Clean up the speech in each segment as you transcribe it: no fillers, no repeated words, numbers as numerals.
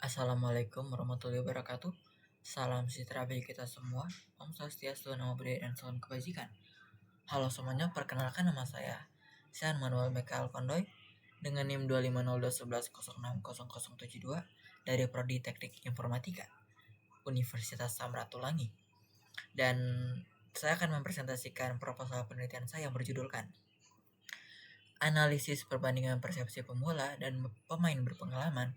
Assalamualaikum warahmatullahi wabarakatuh. Salam sejahtera bagi kita semua. Om Swastiastu, Namo Buddhaya, dan salam kebajikan. Halo semuanya, perkenalkan nama saya Sean Manuel Mekael Kondoy dengan NIM 25021106072 dari Prodi Teknik Informatika Universitas Samratulangi. Dan saya akan mempresentasikan proposal penelitian saya yang berjudulkan Analisis Perbandingan Persepsi Pemula dan Pemain Berpengalaman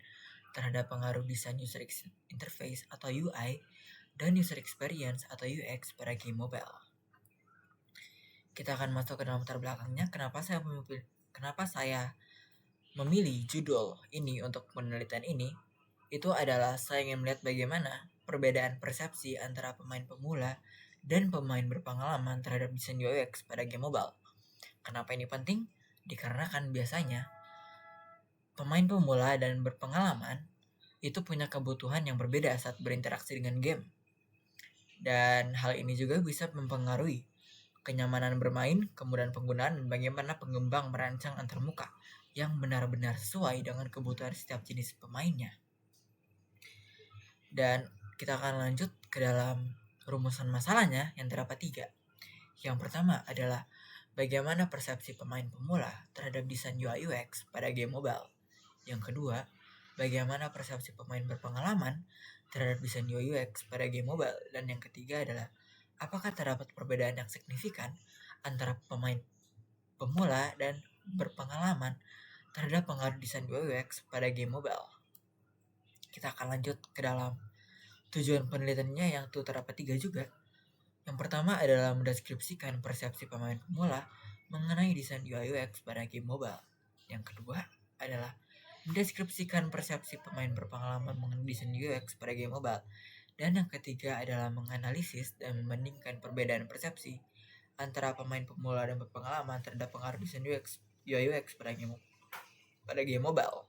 terhadap pengaruh desain user interface atau UI dan user experience atau UX pada game mobile. Kita akan masuk ke dalam latar belakangnya. Kenapa saya memilih judul ini untuk penelitian ini? Itu adalah saya ingin melihat bagaimana perbedaan persepsi antara pemain pemula dan pemain berpengalaman terhadap desain UX pada game mobile. Kenapa ini penting? Dikarenakan biasanya pemain pemula dan berpengalaman itu punya kebutuhan yang berbeda saat berinteraksi dengan game. Dan hal ini juga bisa mempengaruhi kenyamanan bermain, kemudahan penggunaan, dan bagaimana pengembang merancang antarmuka yang benar-benar sesuai dengan kebutuhan setiap jenis pemainnya. Dan kita akan lanjut ke dalam rumusan masalahnya yang terdapat 3. Yang pertama adalah bagaimana persepsi pemain pemula terhadap desain UI UX pada game mobile. Yang kedua, bagaimana persepsi pemain berpengalaman terhadap desain UI UX pada game mobile. Dan yang ketiga adalah apakah terdapat perbedaan yang signifikan antara pemain pemula dan berpengalaman terhadap pengaruh desain UI UX pada game mobile. Kita akan lanjut ke dalam tujuan penelitiannya yang terdapat 3 juga. Yang pertama adalah mendeskripsikan persepsi pemain pemula mengenai desain UI UX pada game mobile. Yang kedua adalah mendeskripsikan persepsi pemain berpengalaman mengenai desain UX pada game mobile. Dan yang ketiga adalah menganalisis dan membandingkan perbedaan persepsi antara pemain pemula dan berpengalaman terhadap pengaruh desain UI UX pada game mobile.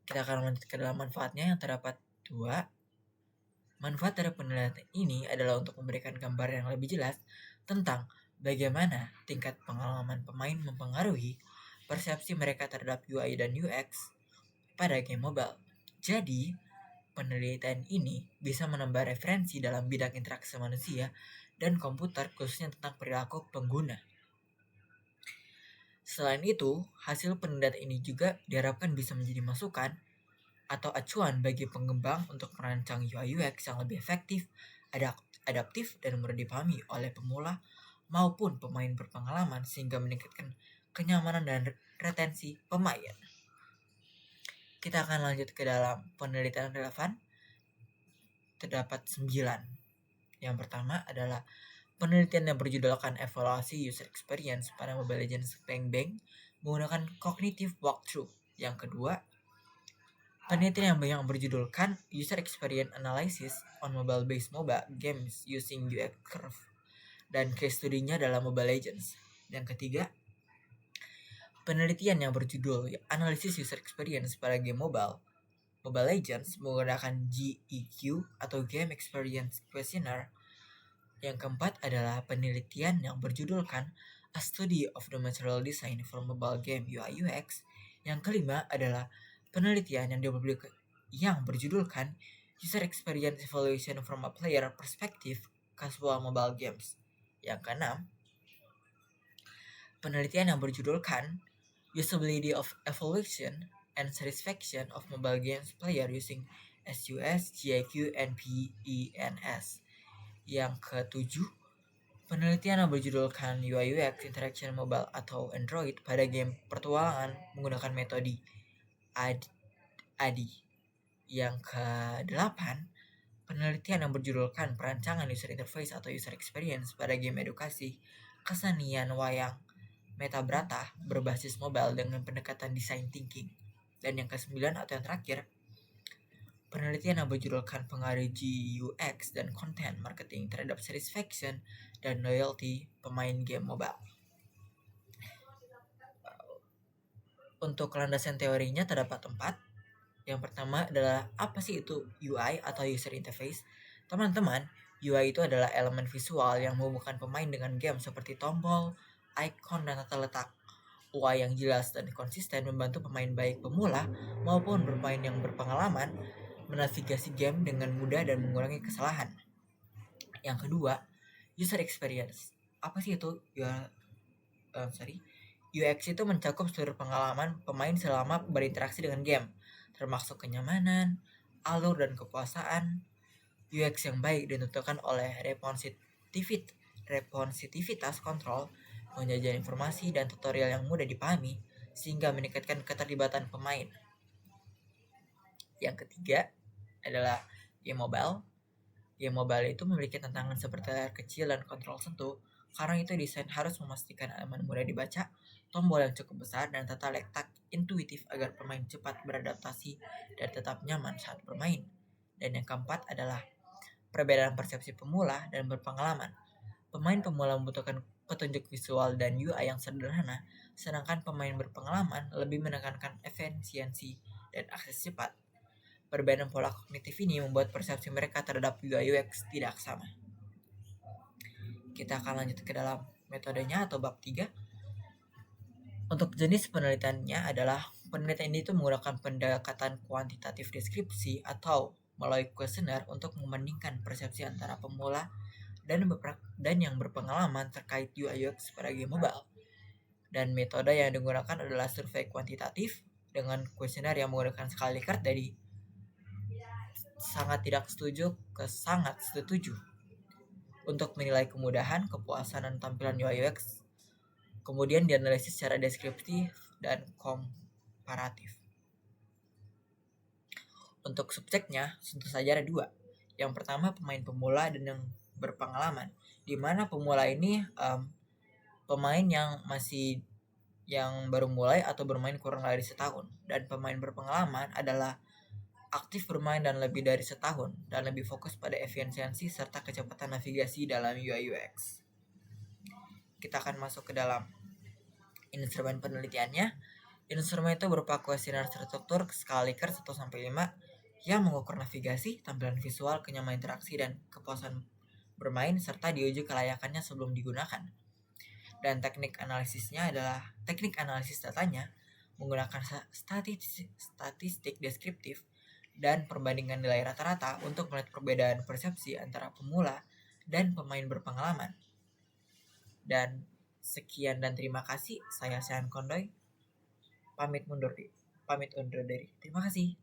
Kita akan lanjut ke dalam manfaatnya yang terdapat 2. Manfaat dari penelitian ini adalah untuk memberikan gambar yang lebih jelas tentang bagaimana tingkat pengalaman pemain mempengaruhi persepsi mereka terhadap UI dan UX pada game mobile. Jadi, penelitian ini bisa menambah referensi dalam bidang interaksi manusia dan komputer khususnya tentang perilaku pengguna. Selain itu, hasil penelitian ini juga diharapkan bisa menjadi masukan atau acuan bagi pengembang untuk merancang UI UX yang lebih efektif, adaptif, dan mudah dipahami oleh pemula maupun pemain berpengalaman sehingga meningkatkan kenyamanan dan retensi pemain. Kita akan lanjut ke dalam penelitian relevan. Terdapat 9. Yang pertama adalah penelitian yang berjudulkan evaluasi user experience pada Mobile Legends Bang Bang menggunakan cognitive walkthrough. Yang kedua, penelitian yang berjudulkan User Experience Analysis on Mobile-Based MOBA Games Using UX Curve dan case study-nya dalam Mobile Legends. Yang ketiga, penelitian yang berjudul Analisis User Experience pada game Mobile Legends menggunakan GEQ atau Game Experience Questionnaire. Yang keempat adalah penelitian yang berjudulkan A Study of the Material Design for Mobile Game UI UX. Yang kelima adalah penelitian yang berjudulkan User Experience Evaluation from a Player Perspective Casual Mobile Games. Yang keenam, penelitian yang berjudulkan Usability of Evaluation and Satisfaction of Mobile Games Player Using SUS, GIQ, and PENS. Yang ketujuh, penelitian yang berjudulkan UI UX Interaction Mobile atau Android pada game pertualangan menggunakan metode ADI. Yang ke-8, penelitian yang berjudulkan perancangan user interface atau user experience pada game edukasi kesenian wayang Metabrata berbasis mobile dengan pendekatan design thinking. Dan yang ke-9 atau yang terakhir, penelitian yang berjudulkan pengaruh GUX dan content marketing terhadap satisfaction dan loyalty pemain game mobile. Untuk landasan teorinya terdapat 4. Yang pertama adalah apa sih itu UI atau user interface? Teman-teman, UI itu adalah elemen visual yang menghubungkan pemain dengan game seperti tombol, icon, dan tata letak. UI yang jelas dan konsisten membantu pemain baik pemula maupun bermain yang berpengalaman menavigasi game dengan mudah dan mengurangi kesalahan. Yang kedua, user experience. Apa sih itu? UX itu mencakup seluruh pengalaman pemain selama berinteraksi dengan game, termasuk kenyamanan, alur dan kepuasaan. UX yang baik ditentukan oleh responsivitas kontrol, penjajahan informasi dan tutorial yang mudah dipahami sehingga meningkatkan keterlibatan pemain. Yang ketiga adalah game mobile. Game mobile itu memiliki tantangan seperti layar kecil dan kontrol sentuh. Karena itu desain harus memastikan elemen mudah dibaca, tombol yang cukup besar, dan tata letak intuitif agar pemain cepat beradaptasi dan tetap nyaman saat bermain. Dan yang keempat adalah perbedaan persepsi pemula dan berpengalaman. Pemain pemula membutuhkan petunjuk visual dan UI yang sederhana, sedangkan pemain berpengalaman lebih menekankan efisiensi dan akses cepat. Perbedaan pola kognitif ini membuat persepsi mereka terhadap UI UX tidak sama. Kita akan lanjut ke dalam metodenya atau bab 3. Untuk jenis penelitiannya adalah penelitian ini menggunakan pendekatan kuantitatif deskripsi atau melalui kuesioner untuk membandingkan persepsi antara pemula dan yang berpengalaman terkait UI UX pada game mobile. Dan metode yang digunakan adalah survei kuantitatif dengan kuesioner yang menggunakan skala Likert dari sangat tidak setuju ke sangat setuju untuk menilai kemudahan, kepuasan, dan tampilan UI UX. Kemudian dianalisis secara deskriptif dan komparatif. Untuk subjeknya tentu saja ada 2. Yang pertama pemain pemula dan yang berpengalaman. Di mana pemula ini pemain yang baru mulai atau bermain kurang dari setahun, dan pemain berpengalaman adalah aktif bermain dan lebih dari setahun dan lebih fokus pada efisiensi serta kecepatan navigasi dalam UI UX. Kita akan masuk ke dalam instrumen penelitiannya. Instrumen itu berupa kuesioner terstruktur skala Likert 1-5 yang mengukur navigasi, tampilan visual, kenyamanan interaksi, dan kepuasan bermain serta diuji kelayakannya sebelum digunakan. Dan teknik analisis datanya menggunakan statistik deskriptif dan perbandingan nilai rata-rata untuk melihat perbedaan persepsi antara pemula dan pemain berpengalaman. Dan sekian dan terima kasih. Saya Sean Kondoy. Pamit undur diri. Terima kasih.